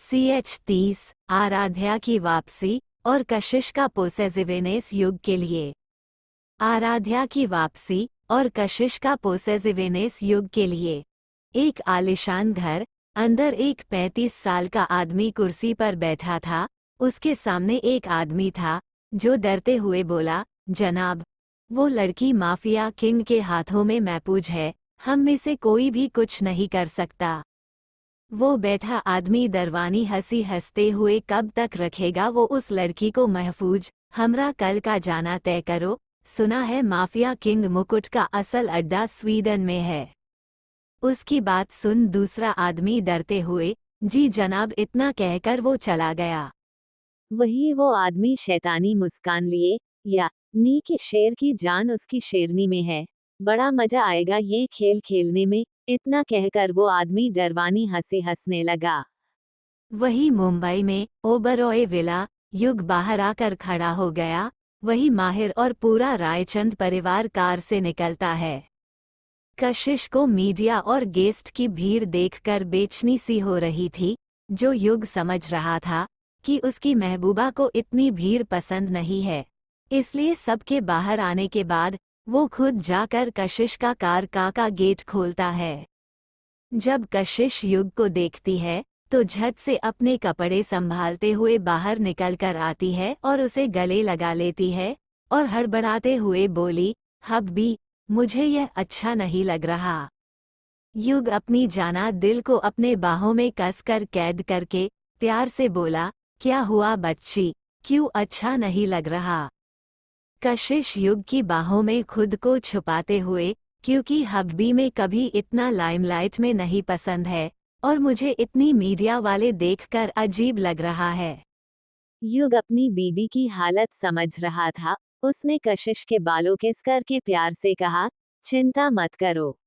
CH30 Aaradhya की वापसी और कशिश का पोसेसिवनेस युग के लिए। आराध्या की वापसी और कशिश का पोसेसिवनेस युग के लिए। एक आलीशान घर, अंदर एक 35 साल का आदमी कुर्सी पर बैठा था। उसके सामने एक आदमी था जो डरते हुए बोला, जनाब, वो लड़की माफिया किंग के हाथों में महफूज है, हम में से कोई भी कुछ नहीं कर सकता। वो बैठा आदमी दरवानी हंसी हंसते हुए कब तक रखेगा वो उस लड़की को महफूज। हमरा कल का जाना तय करो, सुना है माफिया किंग मुकुट का असल अड्डा स्वीडन में है। उसकी बात सुन दूसरा आदमी डरते हुए, जी जनाब, इतना कहकर वो चला गया। वही वो आदमी शैतानी मुस्कान लिए, या नी कि शेर की जान उसकी शेरनी में है, बड़ा मजा आएगा ये खेल खेलने में, इतना कहकर वो आदमी डरवानी हंसी हंसने लगा। वही मुंबई में ओबरॉय विला युग बाहर आकर खड़ा हो गया। वही माहिर और पूरा रायचंद परिवार कार से निकलता है। कशिश को मीडिया और गेस्ट की भीड़ देखकर बेचनी सी हो रही थी। जो युग समझ रहा था कि उसकी महबूबा को इतनी भीड़ पसंद नहीं है, इसलिए सबके बाहर आने के बाद वो खुद जाकर कशिश का कार का गेट खोलता है। जब कशिश युग को देखती है तो झट से अपने कपड़े संभालते हुए बाहर निकलकर आती है और उसे गले लगा लेती है और हड़बड़ाते हुए बोली, हब्बी, मुझे यह अच्छा नहीं लग रहा। युग अपनी जाना दिल को अपने बाहों में कसकर कैद करके प्यार से बोला, क्या हुआ बच्ची, क्यों अच्छा नहीं लग रहा। कशिश युग की बाहों में खुद को छुपाते हुए, क्योंकि हब्बी में कभी इतना लाइमलाइट में नहीं पसंद है और मुझे इतनी मीडिया वाले देखकर अजीब लग रहा है। युग अपनी बीबी की हालत समझ रहा था। उसने कशिश के बालों किस करके प्यार से कहा, चिंता मत करो,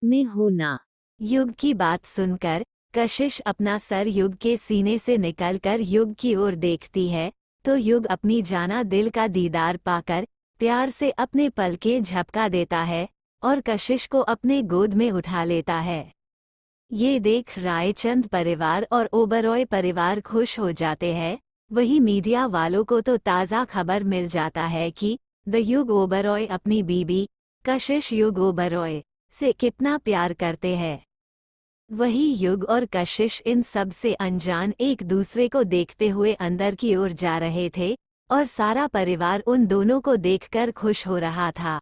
मैं हूं ना। युग की बात सुनकर कशिश अपना सर युग के सीने से निकलकर युग की ओर देखती है तो युग अपनी जाना दिल का दीदार पाकर प्यार से अपने पलके झपका देता है और कशिश को अपने गोद में उठा लेता है। ये देख रायचंद परिवार और ओबरॉय परिवार खुश हो जाते हैं। वही मीडिया वालों को तो ताज़ा खबर मिल जाता है कि द युग ओबरॉय अपनी बीबी कशिश युग ओबरॉय से कितना प्यार करते हैं। वही युग और कशिश इन सब से अनजान एक दूसरे को देखते हुए अंदर की ओर जा रहे थे और सारा परिवार उन दोनों को देखकर खुश हो रहा था।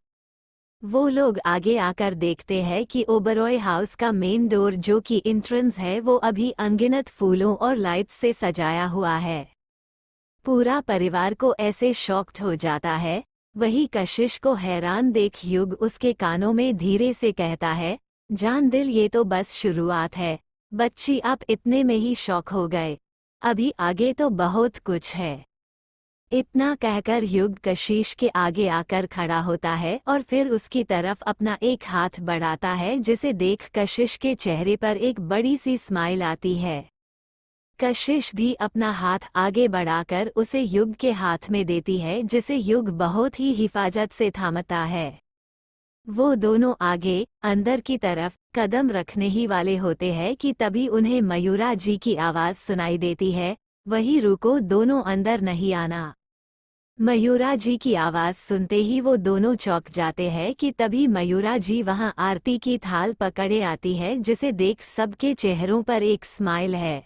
वो लोग आगे आकर देखते हैं कि ओबरॉय हाउस का मेन डोर जो कि एंट्रेंस है वो अभी अनगिनत फूलों और लाइट्स से सजाया हुआ है। पूरा परिवार को ऐसे शॉक्ड हो जाता है। वही कशिश को हैरान देख युग उसके कानों में धीरे से कहता है, जान दिल, ये तो बस शुरुआत है बच्ची, आप इतने में ही शॉक हो गए, अभी आगे तो बहुत कुछ है। इतना कहकर युग कशिश के आगे आकर खड़ा होता है और फिर उसकी तरफ अपना एक हाथ बढ़ाता है जिसे देख कशिश के चेहरे पर एक बड़ी सी स्माइल आती है। कशिश भी अपना हाथ आगे बढ़ाकर उसे युग के हाथ में देती है जिसे युग बहुत ही हिफाजत से थामता है। वो दोनों आगे अंदर की तरफ कदम रखने ही वाले होते हैं कि तभी उन्हें मयूरा जी की आवाज़ सुनाई देती है, वही रुको, दोनों अंदर नहीं आना। मयूरा जी की आवाज़ सुनते ही वो दोनों चौंक जाते हैं कि तभी मयूरा जी वहां आरती की थाल पकड़े आती है जिसे देख सबके चेहरों पर एक स्माइल है।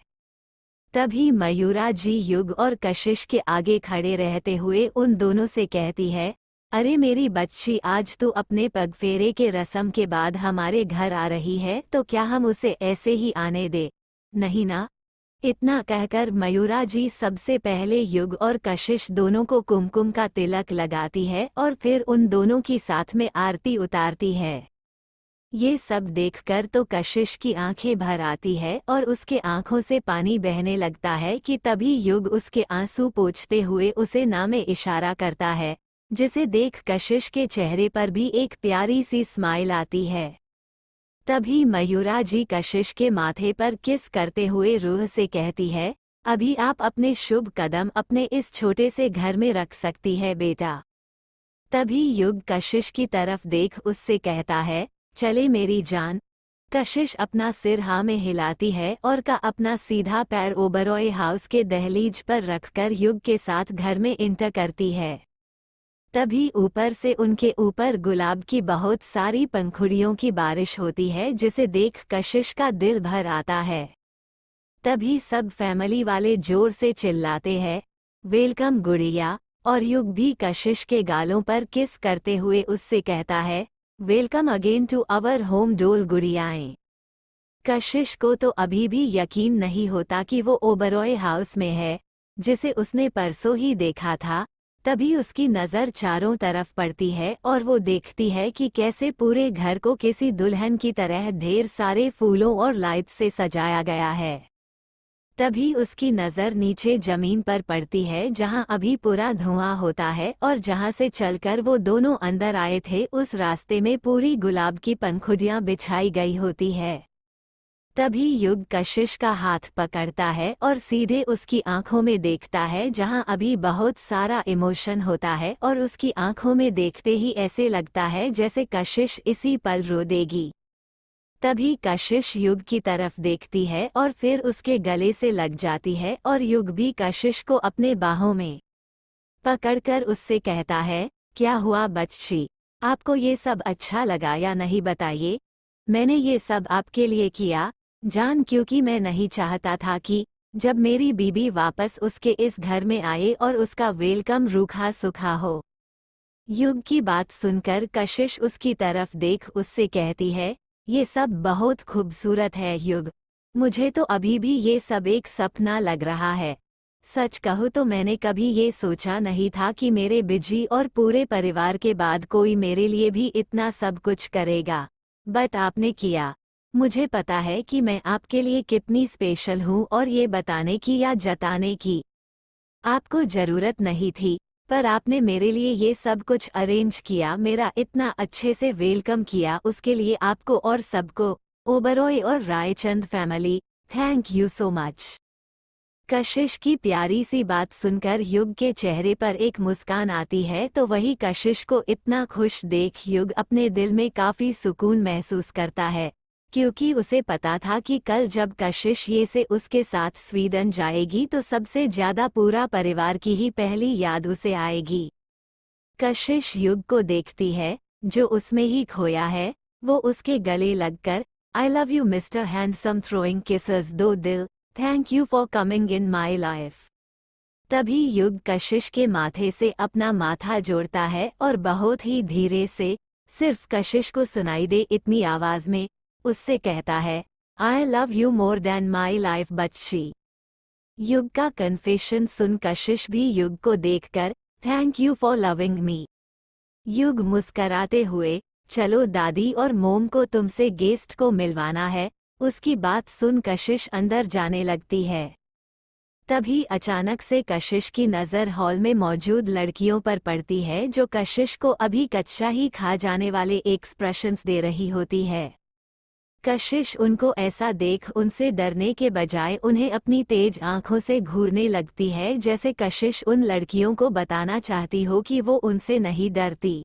तभी मयूरा जी युग और कशिश के आगे खड़े रहते हुए उन दोनों से कहती है, अरे मेरी बच्ची, आज तू अपने पगफेरे के रस्म के बाद हमारे घर आ रही है तो क्या हम उसे ऐसे ही आने दे, नहीं ना। इतना कहकर मयूरा जी सबसे पहले युग और कशिश दोनों को कुमकुम का तिलक लगाती है और फिर उन दोनों की साथ में आरती उतारती है। ये सब देखकर तो कशिश की आंखें भर आती है और उसके आंखों से पानी बहने लगता है कि तभी युग उसके आंसू पोंछते हुए उसे ना में इशारा करता है, जिसे देख कशिश के चेहरे पर भी एक प्यारी सी स्माइल आती है। तभी मयूरा जी कशिश के माथे पर किस करते हुए रूह से कहती है, अभी आप अपने शुभ कदम अपने इस छोटे से घर में रख सकती है बेटा। तभी युग कशिश की तरफ देख उससे कहता है, चले मेरी जान, कशिश अपना सिर हाँ में हिलाती है और का अपना सीधा पैर ओबरॉय हाउस के दहलीज पर रखकर युग के साथ घर में इंटर करती है। तभी ऊपर से उनके ऊपर गुलाब की बहुत सारी पंखुड़ियों की बारिश होती है, जिसे देख कशिश का दिल भर आता है। तभी सब फैमिली वाले जोर से चिल्लाते हैं, वेलकम गुड़िया, और युग भी कशिश के गालों पर किस करते हुए उससे कहता है, welcome again to our home doll गुड़ियाएं। कशिश को तो अभी भी यकीन नहीं होता कि वो ओबरॉय हाउस में है, जिसे उसने परसों ही देखा था। तभी उसकी नज़र चारों तरफ पड़ती है और वो देखती है कि कैसे पूरे घर को किसी दुल्हन की तरह ढेर सारे फूलों और लाइट से सजाया गया है। तभी उसकी नज़र नीचे जमीन पर पड़ती है, जहां अभी पूरा धुआं होता है, और जहां से चलकर वो दोनों अंदर आए थे उस रास्ते में पूरी गुलाब की पंखुड़ियां बिछाई गई होती है। तभी युग कशिश का हाथ पकड़ता है और सीधे उसकी आंखों में देखता है, जहां अभी बहुत सारा इमोशन होता है, और उसकी आंखों में देखते ही ऐसे लगता है जैसे कशिश इसी पल रो देगी। तभी कशिश युग की तरफ देखती है और फिर उसके गले से लग जाती है, और युग भी कशिश को अपने बाहों में पकड़कर उससे कहता है, क्या हुआ बच्ची, आपको ये सब अच्छा लगा या नहीं बताइए। मैंने ये सब आपके लिए किया जान, क्योंकि मैं नहीं चाहता था कि जब मेरी बीबी वापस उसके इस घर में आए और उसका वेलकम रूखा सूखा हो। युग की बात सुनकर कशिश उसकी तरफ देख उससे कहती है, ये सब बहुत खूबसूरत है युग, मुझे तो अभी भी ये सब एक सपना लग रहा है। सच कहूँ तो मैंने कभी ये सोचा नहीं था कि मेरे बिजी और पूरे परिवार के बाद कोई मेरे लिए भी इतना सब कुछ करेगा, बट आपने किया। मुझे पता है कि मैं आपके लिए कितनी स्पेशल हूँ, और ये बताने की या जताने की आपको ज़रूरत नहीं थी, पर आपने मेरे लिए ये सब कुछ अरेंज किया, मेरा इतना अच्छे से वेलकम किया, उसके लिए आपको और सबको, ओबरॉय और Raichand family, thank you so much. कशिश की प्यारी सी बात सुनकर युग के चेहरे पर एक मुस्कान आती है, तो वही कशिश को इतना खुश देख युग अपने दिल में काफ़ी सुकून महसूस करता है, क्योंकि उसे पता था कि कल जब कशिश ये से उसके साथ स्वीडन जाएगी तो सबसे ज़्यादा पूरा परिवार की ही पहली याद उसे आएगी। कशिश युग को देखती है, जो उसमें ही खोया है। वो उसके गले लगकर, I love you mister handsome, throwing kisses दो दिल, thank you for coming in my life. तभी युग कशिश के माथे से अपना माथा जोड़ता है और बहुत ही धीरे से, सिर्फ कशिश को सुनाई दे इतनी आवाज में, उससे कहता है, I love you more than my life बच्ची। युग का कन्फेशन सुन कशिश भी युग को देखकर, thank you for loving me. युग मुस्कराते हुए, चलो दादी और मोम को तुमसे गेस्ट को मिलवाना है। उसकी बात सुन कशिश अंदर जाने लगती है। तभी अचानक से कशिश की नज़र हॉल में मौजूद लड़कियों पर पड़ती है, जो कशिश को अभी कच्चा ही खा जाने वाले एक्सप्रेशंस दे रही होती है। कशिश उनको ऐसा देख उनसे डरने के बजाय उन्हें अपनी तेज आंखों से घूरने लगती है, जैसे कशिश उन लड़कियों को बताना चाहती हो कि वो उनसे नहीं डरती।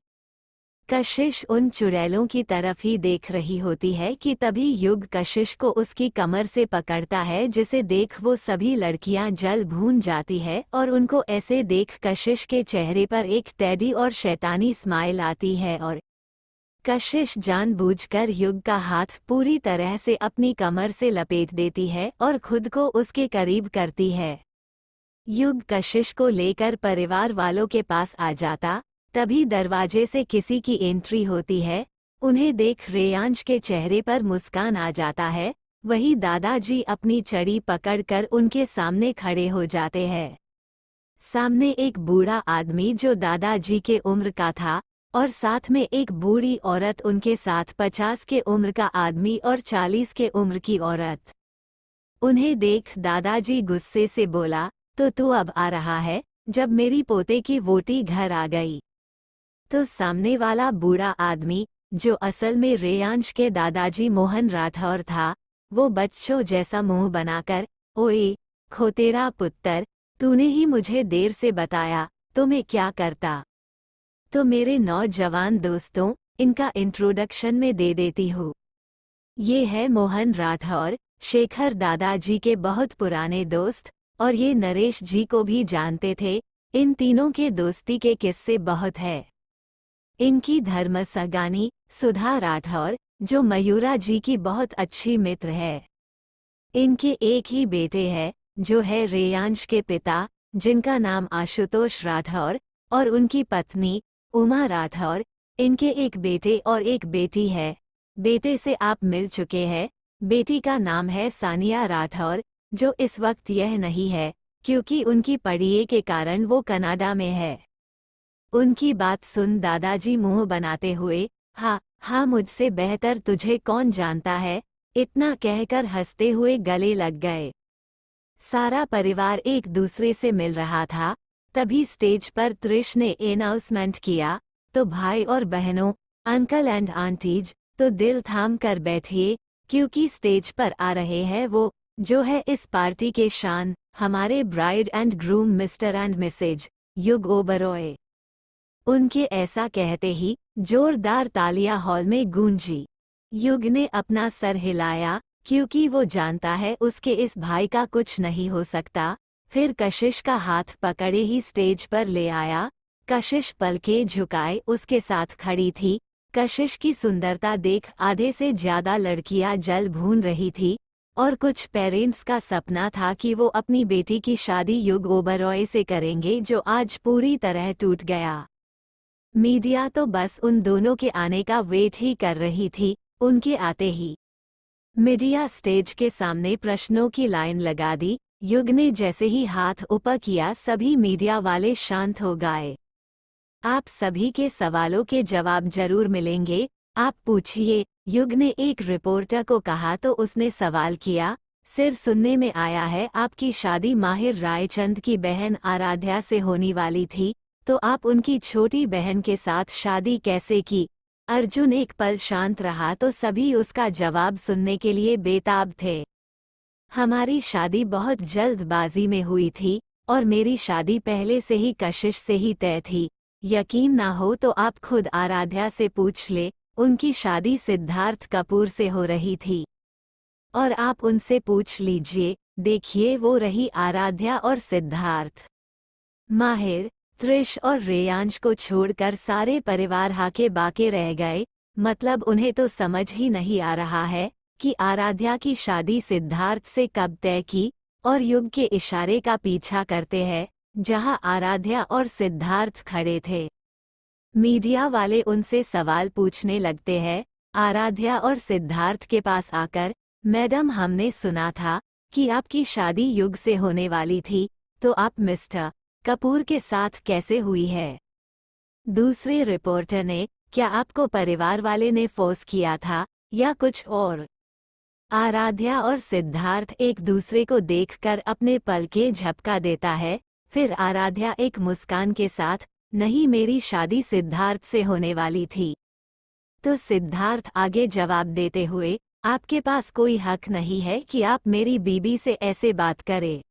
कशिश उन चुड़ैलों की तरफ ही देख रही होती है कि तभी युग कशिश को उसकी कमर से पकड़ता है, जिसे देख वो सभी लड़कियां जल भून जाती है, और उनको ऐसे देख कशिश के चेहरे पर एक टेडी और शैतानी स्माइल आती है, और कशिश जानबूझकर युग का हाथ पूरी तरह से अपनी कमर से लपेट देती है और खुद को उसके करीब करती है। युग कशिश को लेकर परिवार वालों के पास आ जाता, तभी दरवाजे से किसी की एंट्री होती है। उन्हें देख रेयांश के चेहरे पर मुस्कान आ जाता है। वही दादाजी अपनी छड़ी पकड़कर उनके सामने खड़े हो जाते हैं। सामने एक बूढ़ा आदमी जो दादाजी के उम्र का था, और साथ में एक बूढ़ी औरत उनके साथ 50 के उम्र का आदमी और 40 के उम्र की औरत। उन्हें देख दादाजी गुस्से से बोला, तो तू अब आ रहा है, जब मेरी पोते की वोटी घर आ गई। तो सामने वाला बूढ़ा आदमी, जो असल में रेयांश के दादाजी मोहन राठौर था, वो बच्चों जैसा मुंह बनाकर, ओए खोतेरा पुत्तर, तूने ही मुझे देर से बताया तो मैं क्या करता। तो मेरे नौजवान दोस्तों, इनका इंट्रोडक्शन में दे देती हूँ। ये है मोहन राठौर, शेखर दादाजी के बहुत पुराने दोस्त, और ये नरेश जी को भी जानते थे। इन तीनों के दोस्ती के किस्से बहुत है। इनकी धर्म सगानी सुधा राठौर, जो मयूरा जी की बहुत अच्छी मित्र है। इनके एक ही बेटे हैं, जो है रेयांश के पिता, जिनका नाम आशुतोष राठौर, और उनकी पत्नी उमा राठौर। इनके एक बेटे और एक बेटी है। बेटे से आप मिल चुके हैं। बेटी का नाम है सानिया राठौर, जो इस वक्त यह नहीं है, क्योंकि उनकी पढ़ाई के कारण वो कनाडा में है। उनकी बात सुन दादाजी मुंह बनाते हुए, हाँ हाँ, मुझसे बेहतर तुझे कौन जानता है, इतना कहकर हंसते हुए गले लग गए। सारा परिवार एक दूसरे से मिल रहा था। तभी स्टेज पर त्रिश ने अनाउंसमेंट किया, तो भाई और बहनों, अंकल एंड आंटीज, तो दिल थाम कर बैठिए, क्योंकि स्टेज पर आ रहे हैं वो, जो है इस पार्टी के शान, हमारे bride and groom mister and missus Yug Oberoi. उनके ऐसा कहते ही जोरदार तालियां हॉल में गूंजी। युग ने अपना सर हिलाया, क्योंकि वो जानता है उसके इस भाई का कुछ नहीं हो सकता। फिर कशिश का हाथ पकड़े ही स्टेज पर ले आया। कशिश पलके झुकाए उसके साथ खड़ी थी। कशिश की सुंदरता देख आधे से ज्यादा लड़कियां जल भून रही थी, और कुछ पेरेंट्स का सपना था कि वो अपनी बेटी की शादी युग ओबरॉय से करेंगे, जो आज पूरी तरह टूट गया। मीडिया तो बस उन दोनों के आने का वेट ही कर रही थी। उनके आते ही मीडिया स्टेज के सामने प्रश्नों की लाइन लगा दी। युग ने जैसे ही हाथ ऊपर किया, सभी मीडिया वाले शांत हो गए। आप सभी के सवालों के जवाब जरूर मिलेंगे, आप पूछिए, युग ने एक रिपोर्टर को कहा। तो उसने सवाल किया, सिर सुनने में आया है आपकी शादी माहिर रायचंद की बहन आराध्या से होने वाली थी, तो आप उनकी छोटी बहन के साथ शादी कैसे की? अर्जुन एक पल शांत रहा, तो सभी उसका जवाब सुनने के लिए बेताब थे। हमारी शादी बहुत जल्दबाजी में हुई थी, और मेरी शादी पहले से ही कशिश से ही तय थी। यकीन ना हो तो आप खुद आराध्या से पूछ ले, उनकी शादी सिद्धार्थ कपूर से हो रही थी। और आप उनसे पूछ लीजिए, देखिए वो रही आराध्या और सिद्धार्थ। माहिर, त्रिश और रेयांश को छोड़कर सारे परिवार हाके बाके रह गए। मतलब उन्हें तो समझ ही नहीं आ रहा है कि आराध्या की शादी सिद्धार्थ से कब तय की, और युग के इशारे का पीछा करते हैं, जहां आराध्या और सिद्धार्थ खड़े थे। मीडिया वाले उनसे सवाल पूछने लगते हैं। आराध्या और सिद्धार्थ के पास आकर, मैडम हमने सुना था कि आपकी शादी युग से होने वाली थी, तो आप मिस्टर कपूर के साथ कैसे हुई है? दूसरे रिपोर्टर ने, क्या आपको परिवार वाले ने फोर्स किया था या कुछ और? आराध्या और सिद्धार्थ एक दूसरे को देखकर अपने पलके झपका देता है। फिर आराध्या एक मुस्कान के साथ, नहीं मेरी शादी सिद्धार्थ से होने वाली थी। तो सिद्धार्थ आगे जवाब देते हुए, आपके पास कोई हक नहीं है कि आप मेरी बीबी से ऐसे बात करें।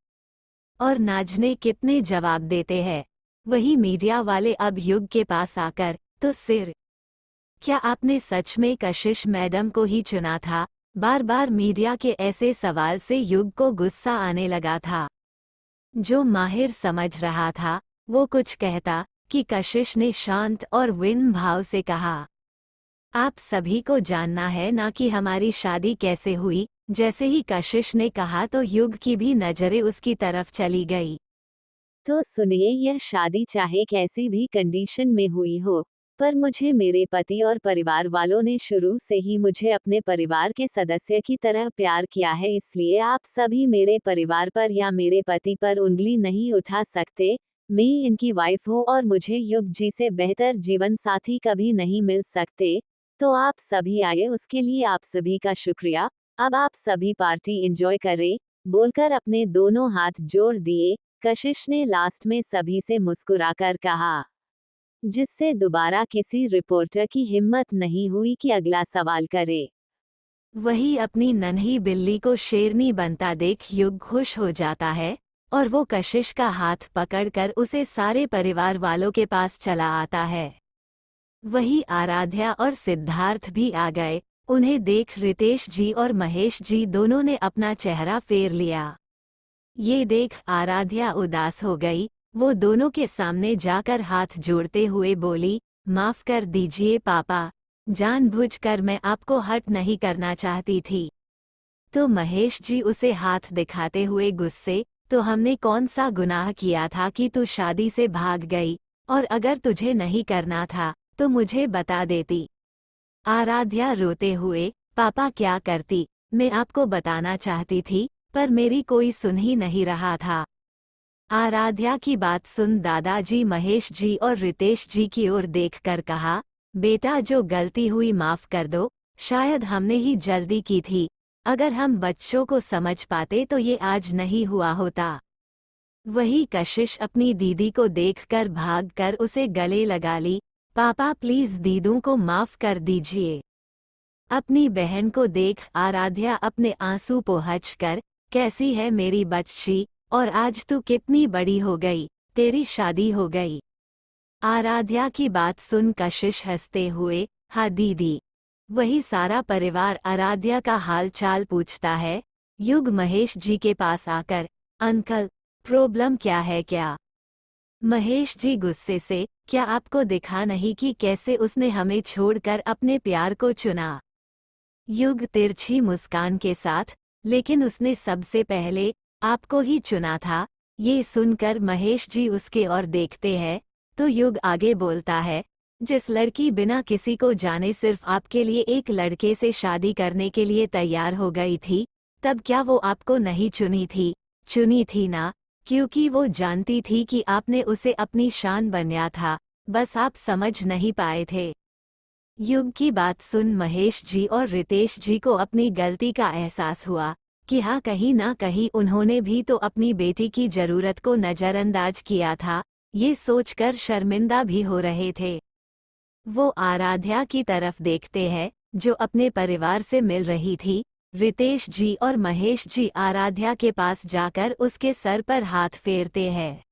और नाजने कितने जवाब देते हैं। वही मीडिया वाले अब युग के पास आकर, तो सिर, क्या आपने सच में कशिश मैडम को ही चुना था? बार बार मीडिया के ऐसे सवाल से युग को गुस्सा आने लगा था। जो माहिर समझ रहा था, वो कुछ कहता कि कशिश ने शांत और विनम्र भाव से कहा, आप सभी को जानना है ना कि हमारी शादी कैसे हुई। जैसे ही कशिश ने कहा, तो युग की भी नजरें उसकी तरफ चली गई। तो सुनिए, यह शादी चाहे कैसी भी कंडीशन में हुई हो, पर मुझे मेरे पति और परिवार वालों ने शुरू से ही मुझे अपने परिवार के सदस्य की तरह प्यार किया है। इसलिए आप सभी मेरे परिवार पर या मेरे पति पर उंगली नहीं उठा सकते। मैं इनकी वाइफ हूँ और मुझे युग जी से बेहतर जीवन साथी कभी नहीं मिल सकते। तो आप सभी आए, उसके लिए आप सभी का शुक्रिया। अब आप सभी पार्टी एंजॉय करें, बोलकर अपने दोनों हाथ जोड़ दिए। कशिश ने लास्ट में सभी से मुस्कुराकर कहा, जिससे दोबारा किसी रिपोर्टर की हिम्मत नहीं हुई कि अगला सवाल करे। वही अपनी नन्ही बिल्ली को शेरनी बनता देख युग खुश हो जाता है, और वो कशिश का हाथ पकड़कर उसे सारे परिवार वालों के पास चला आता है। वही आराध्या और सिद्धार्थ भी आ गए। उन्हें देख रितेश जी और महेश जी दोनों ने अपना चेहरा फेर लिया। ये देख आराध्या उदास हो गई। वो दोनों के सामने जाकर हाथ जोड़ते हुए बोली, माफ कर दीजिए पापा, जानबूझकर मैं आपको हर्ट नहीं करना चाहती थी। तो महेश जी उसे हाथ दिखाते हुए गुस्से, तो हमने कौन सा गुनाह किया था कि तू शादी से भाग गई, और अगर तुझे नहीं करना था तो मुझे बता देती। आराध्या रोते हुए, पापा क्या करती, मैं आपको बताना चाहती थी पर मेरी कोई सुन ही नहीं रहा था। आराध्या की बात सुन दादाजी महेश जी और रितेश जी की ओर देखकर कहा, बेटा जो गलती हुई माफ कर दो, शायद हमने ही जल्दी की थी, अगर हम बच्चों को समझ पाते तो ये आज नहीं हुआ होता। वही कशिश अपनी दीदी को देखकर भागकर उसे गले लगा ली, पापा प्लीज दीदू को माफ कर दीजिए। अपनी बहन को देख आराध्या अपने आंसू पोंछकर, कैसी है मेरी बच्ची, और आज तू कितनी बड़ी हो गई, तेरी शादी हो गई। आराध्या की बात सुन कशिश हंसते हुए, हाँ दीदी। वही सारा परिवार आराध्या का हाल चाल पूछता है। युग महेश जी के पास आकर, अंकल प्रॉब्लम क्या है क्या? महेश जी गुस्से से, क्या आपको दिखा नहीं कि कैसे उसने हमें छोड़कर अपने प्यार को चुना? युग तिरछी मुस्कान के साथ, लेकिन उसने सबसे पहले आपको ही चुना था। ये सुनकर महेश जी उसके ओर देखते हैं, तो युग आगे बोलता है, जिस लड़की बिना किसी को जाने सिर्फ आपके लिए एक लड़के से शादी करने के लिए तैयार हो गई थी, तब क्या वो आपको नहीं चुनी थी? चुनी थी ना, क्योंकि वो जानती थी कि आपने उसे अपनी शान बनाया था, बस आप समझ नहीं पाए थे। युग की बात सुन महेश जी और रितेश जी को अपनी गलती का एहसास हुआ कि हाँ कहीं ना कहीं उन्होंने भी तो अपनी बेटी की जरूरत को नज़रअंदाज किया था। ये सोचकर शर्मिंदा भी हो रहे थे। वो आराध्या की तरफ देखते हैं, जो अपने परिवार से मिल रही थी। रितेश जी और महेश जी आराध्या के पास जाकर उसके सर पर हाथ फेरते हैं।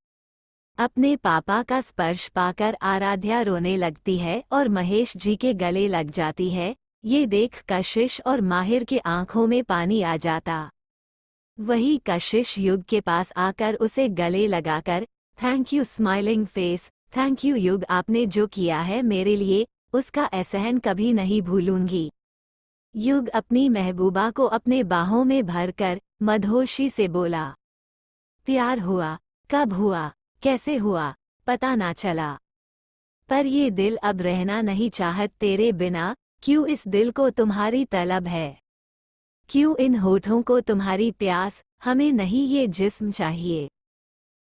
अपने पापा का स्पर्श पाकर आराध्या रोने लगती है और महेश जी के गले लग जाती है। ये देख कशिश और माहिर के आंखों में पानी आ जाता। वही कशिश युग के पास आकर उसे गले लगाकर, thank you smiling face, thank you युग, आपने जो किया है मेरे लिए उसका एहसान कभी नहीं भूलूंगी। युग अपनी महबूबा को अपने बाहों में भरकर मदहोशी से बोला, प्यार हुआ, कब हुआ, कैसे हुआ, पता ना चला, पर ये दिल अब रहना नहीं चाहत तेरे बिना। क्यों इस दिल को तुम्हारी तलब है, क्यों इन होठों को तुम्हारी प्यास, हमें नहीं ये जिस्म चाहिए,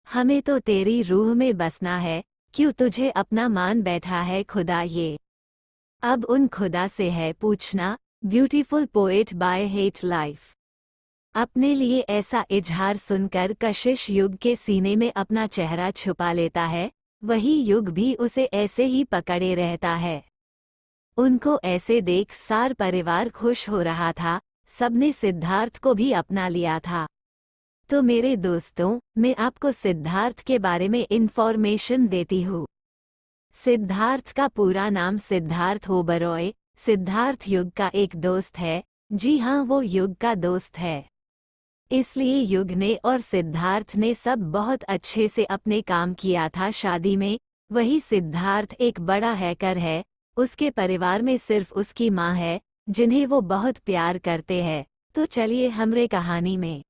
हमें तो तेरी रूह में बसना है। क्यों तुझे अपना मान बैठा है खुदा ये, अब उन खुदा से है पूछना। Beautiful poet by hate life. अपने लिए ऐसा इजहार सुनकर कशिश युग के सीने में अपना चेहरा छुपा लेता है। वही युग भी उसे ऐसे ही पकड़े रहता है। उनको ऐसे देख सार परिवार खुश हो रहा था। सबने सिद्धार्थ को भी अपना लिया था। तो मेरे दोस्तों, मैं आपको सिद्धार्थ के बारे में इंफॉर्मेशन देती हूँ। सिद्धार्थ का पूरा नाम सिद्धार्थ ओबरॉय। सिद्धार्थ युग का एक दोस्त है। जी हाँ, वो युग का दोस्त है। इसलिए युग ने और सिद्धार्थ ने सब बहुत अच्छे से अपने काम किया था शादी में। वही सिद्धार्थ एक बड़ा हैकर है। उसके परिवार में सिर्फ उसकी माँ है, जिन्हें वो बहुत प्यार करते हैं। तो चलिए हमरे कहानी में।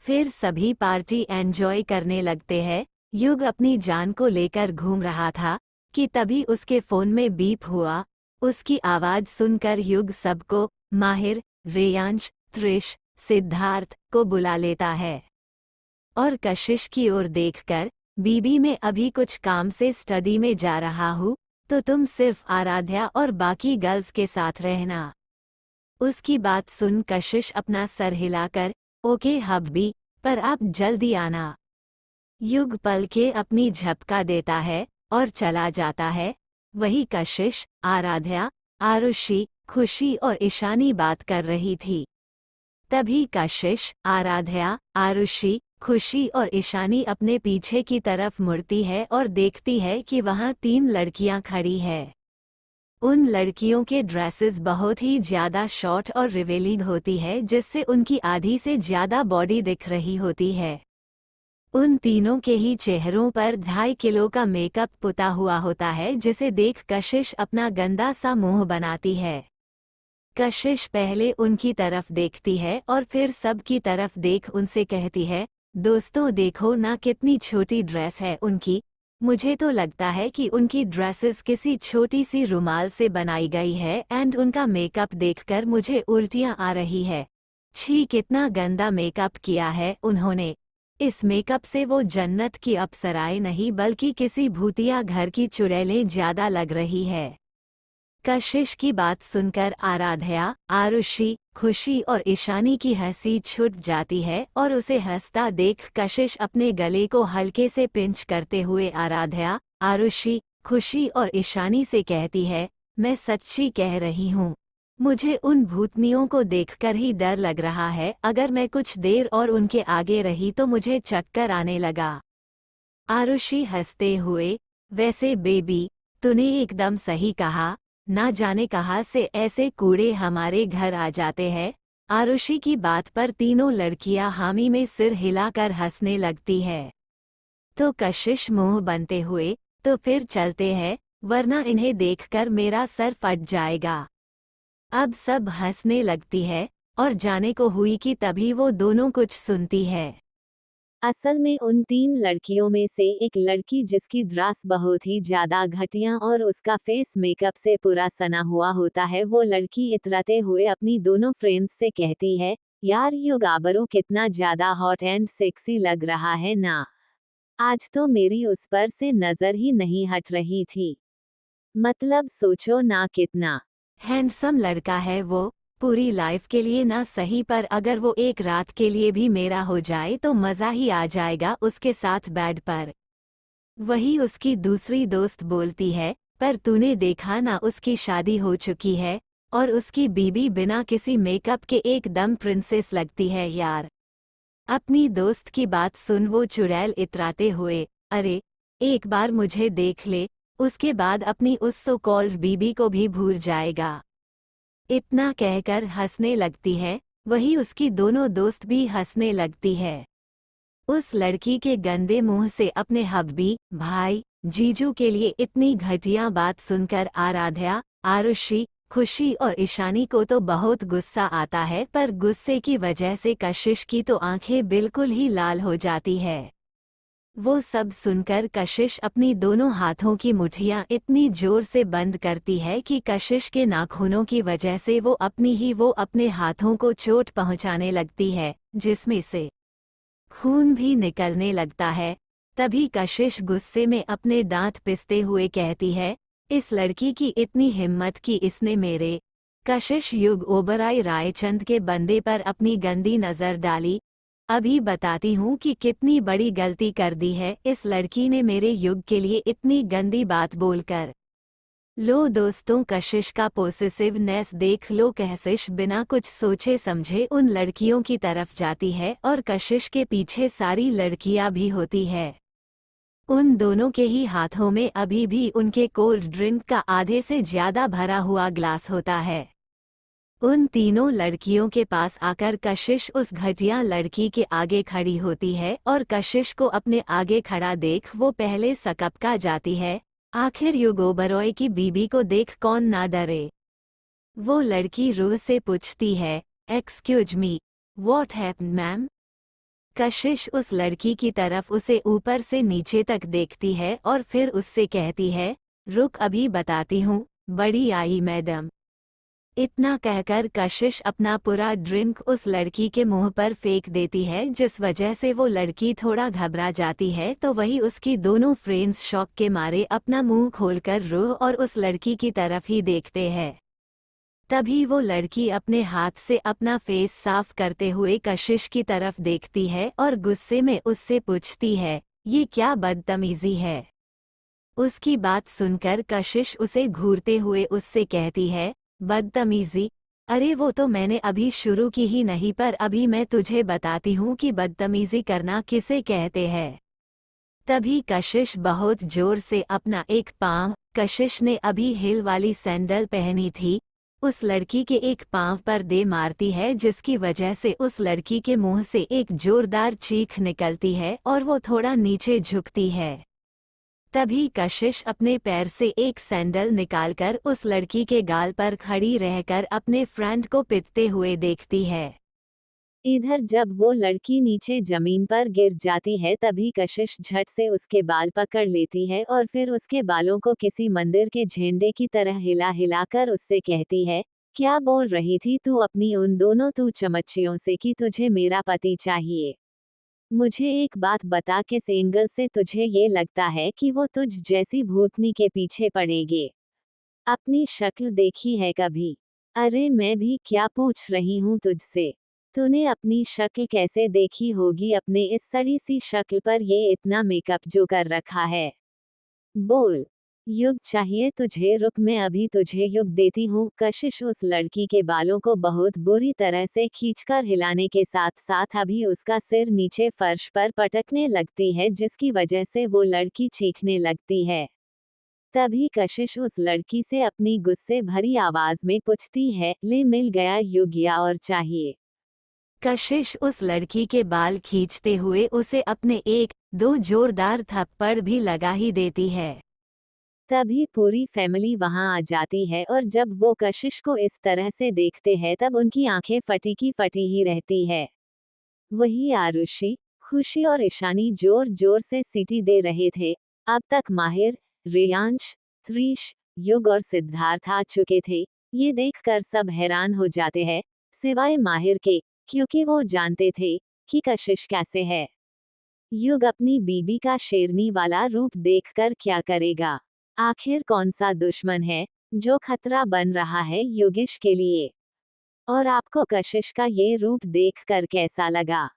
फिर सभी पार्टी एंजॉय करने लगते हैं। युग अपनी जान को लेकर घूम रहा था कि तभी उसके फोन में बीप हुआ। उसकी आवाज सुनकर युग सबको, माहिर, रेयांश, त्रिश, सिद्धार्थ को बुला लेता है। और कशिश की ओर देखकर, बीबी मैं अभी कुछ काम से स्टडी में जा रहा हूँ, तो तुम सिर्फ आराध्या और बाकी गर्ल्स के साथ रहना। उसकी बात सुन कशिश अपना सर हिलाकर, ओके हब्बी, पर आप जल्दी आना। युग पल के अपनी झपका देता है और चला जाता है। वही कशिश, आराध्या, आरुषि, खुशी और ईशानी बात कर रही थी। तभी कशिश, आराध्या, आरुषि, खुशी और ईशानी अपने पीछे की तरफ मुड़ती है और देखती है कि वहां 3 लड़कियां खड़ी है। उन लड़कियों के ड्रेसेस बहुत ही ज़्यादा शॉर्ट और रिवीलिंग होती है, जिससे उनकी आधी से ज़्यादा बॉडी दिख रही होती है। उन तीनों के ही चेहरों पर 2.5 किलो का मेकअप पुता हुआ होता है, जिसे देख कशिश अपना गंदा सा मुंह बनाती है। कशिश पहले उनकी तरफ देखती है और फिर सबकी तरफ देख उनसे कहती है, दोस्तों देखो ना कितनी छोटी ड्रेस है उनकी। मुझे तो लगता है कि उनकी ड्रेसेस किसी छोटी सी रुमाल से बनाई गई है एंड उनका मेकअप देखकर मुझे उल्टियां आ रही है। छी, कितना गंदा मेकअप किया है उन्होंने। इस मेकअप से वो जन्नत की अप्सराएं नहीं बल्कि किसी भूतिया घर की चुड़ैलें ज्यादा लग रही है। कशिश की बात सुनकर आराध्या, आरुषि, खुशी और ईशानी की हंसी छूट जाती है और उसे हंसता देख कशिश अपने गले को हल्के से पिंच करते हुए आराध्या, आरुषि, खुशी और ईशानी से कहती है, मैं सच्ची कह रही हूँ, मुझे उन भूतनियों को देखकर ही डर लग रहा है। अगर मैं कुछ देर और उनके आगे रही तो मुझे चक्कर आने लगा। आरुषि हंसते हुए, वैसे बेबी, तूने एकदम सही कहा, ना जाने कहाँ से ऐसे कूड़े हमारे घर आ जाते हैं। आरुषि की बात पर तीनों लड़कियां हामी में सिर हिलाकर हंसने लगती है। तो कशिश मुंह बनते हुए, तो फिर चलते हैं, वरना इन्हें देखकर मेरा सर फट जाएगा। अब सब हंसने लगती है और जाने को हुई कि तभी वो दोनों कुछ सुनती है। असल में उन 3 लड़कियों में से एक लड़की, जिसकी ड्रेस बहुत ही ज्यादा घटिया और उसका फेस मेकअप से पूरा सना हुआ होता है, वो लड़की इतराते हुए अपनी दोनों फ्रेंड्स से कहती है, यार ये गाबरू कितना ज्यादा हॉट एंड सेक्सी लग रहा है ना। आज तो मेरी उस पर से नजर ही नहीं हट रही थी। मतलब सोचो ना कितना हैंडसम लड़का है वो। पूरी लाइफ के लिए ना सही, पर अगर वो एक रात के लिए भी मेरा हो जाए तो मज़ा ही आ जाएगा उसके साथ बेड पर। वही उसकी दूसरी दोस्त बोलती है, पर तूने देखा ना उसकी शादी हो चुकी है और उसकी बीबी बिना किसी मेकअप के एकदम प्रिंसेस लगती है यार। अपनी दोस्त की बात सुन वो चुड़ैल इतराते हुए, अरे एक बार मुझे देख ले, उसके बाद अपनी उस सो कॉल्ड बीबी को भी भूल जाएगा। इतना कहकर हंसने लगती है। वही उसकी दोनों दोस्त भी हंसने लगती है। उस लड़की के गंदे मुंह से अपने हब्बी, भाई, जीजू के लिए इतनी घटिया बात सुनकर आराध्या, आरुषि, खुशी और ईशानी को तो बहुत गुस्सा आता है, पर गुस्से की वजह से कशिश की तो आंखें बिल्कुल ही लाल हो जाती है। वो सब सुनकर कशिश अपनी दोनों हाथों की मुट्ठियां इतनी जोर से बंद करती है कि कशिश के नाखूनों की वजह से वो अपने हाथों को चोट पहुंचाने लगती है, जिसमें से खून भी निकलने लगता है। तभी कशिश गुस्से में अपने दांत पिसते हुए कहती है, इस लड़की की इतनी हिम्मत कि इसने मेरे। कशिश युग ओबराय रायचंद के बंदे पर अपनी गंदी नज़र डाली। अभी बताती हूँ कि कितनी बड़ी गलती कर दी है इस लड़की ने मेरे युग के लिए इतनी गंदी बात बोलकर। लो दोस्तों, कशिश का पोसेसिवनेस देख लो। कशिश बिना कुछ सोचे समझे उन लड़कियों की तरफ जाती है और कशिश के पीछे सारी लड़कियां भी होती है। उन दोनों के ही हाथों में अभी भी उनके कोल्ड ड्रिंक का आधे से ज्यादा भरा हुआ ग्लास होता है। उन तीनों लड़कियों के पास आकर कशिश उस घटिया लड़की के आगे खड़ी होती है और कशिश को अपने आगे खड़ा देख वो पहले सकपका जाती है। आखिर युग ओबरॉय की बीबी को देख कौन ना डरे। वो लड़की रूह से पूछती है, excuse me, what happened ma'am. कशिश उस लड़की की तरफ उसे ऊपर से नीचे तक देखती है और फिर उससे कहती है, रुक अभी बताती हूँ, बड़ी आई मैडम। इतना कहकर कशिश अपना पूरा ड्रिंक उस लड़की के मुंह पर फेंक देती है, जिस वजह से वो लड़की थोड़ा घबरा जाती है। तो वही उसकी दोनों फ्रेंड्स शॉक के मारे अपना मुंह खोलकर रूह और उस लड़की की तरफ ही देखते हैं। तभी वो लड़की अपने हाथ से अपना फेस साफ करते हुए कशिश की तरफ देखती है और गुस्से में उससे पूछती है, ये क्या बदतमीजी है। उसकी बात सुनकर कशिश उसे घूरते हुए उससे कहती है, बदतमीजी? अरे वो तो मैंने अभी शुरू की ही नहीं, पर अभी मैं तुझे बताती हूँ कि बदतमीजी करना किसे कहते हैं। तभी कशिश बहुत जोर से अपना एक पाँव कशिश ने अभी हिल वाली सैंडल पहनी थी। उस लड़की के एक पांव पर दे मारती है, जिसकी वजह से उस लड़की के मुंह से एक जोरदार चीख निकलती है और वो थोड़ा नीचे झुकती है। तभी कशिश अपने पैर से एक सैंडल निकालकर उस लड़की के गाल पर खड़ी रहकर अपने फ्रेंड को पिटते हुए देखती है। इधर जब वो लड़की नीचे जमीन पर गिर जाती है, तभी कशिश झट से उसके बाल पकड़ लेती है और फिर उसके बालों को किसी मंदिर के झंडे की तरह हिला हिलाकर उससे कहती है, क्या बोल रही थी तू अपनी उन दोनों तू चमच्चियों से कि तुझे मेरा पति चाहिए? मुझे एक बात बता, किस एंगल से तुझे ये लगता है कि वो तुझ जैसी भूतनी के पीछे पड़ेंगे? अपनी शक्ल देखी है कभी? अरे मैं भी क्या पूछ रही हूँ तुझसे। तूने अपनी शक्ल कैसे देखी होगी अपने इस सड़ी सी शक्ल पर ये इतना मेकअप जो कर रखा है? बोल। युग चाहिए तुझे? रुक, मैं अभी तुझे युग देती हूँ। कशिश उस लड़की के बालों को बहुत बुरी तरह से खींचकर हिलाने के साथ साथ अभी उसका सिर नीचे फर्श पर पटकने लगती है, जिसकी वजह से वो लड़की चीखने लगती है। तभी कशिश उस लड़की से अपनी गुस्से भरी आवाज में पूछती है, ले मिल गया युग या और चाहिए? कशिश उस लड़की के बाल खींचते हुए उसे अपने एक दो जोरदार थप्पड़ भी लगा ही देती है। तभी पूरी फैमिली वहां आ जाती है और जब वो कशिश को इस तरह से देखते हैं तब उनकी आंखें फटी की फटी ही रहती है। वही आरुषि, खुशी और ईशानी जोर जोर से सीटी दे रहे थे। अब तक माहिर, रेयांश, त्रिश, युग और सिद्धार्थ आ चुके थे। ये देखकर सब हैरान हो जाते हैं, सिवाय माहिर के, क्योंकि वो जानते थे कि कशिश कैसे है। युग अपनी बीबी का शेरनी वाला रूप देखकर क्या करेगा? आखिर कौन सा दुश्मन है जो खतरा बन रहा है योगेश के लिए? और आपको कशिश का ये रूप देखकर कैसा लगा?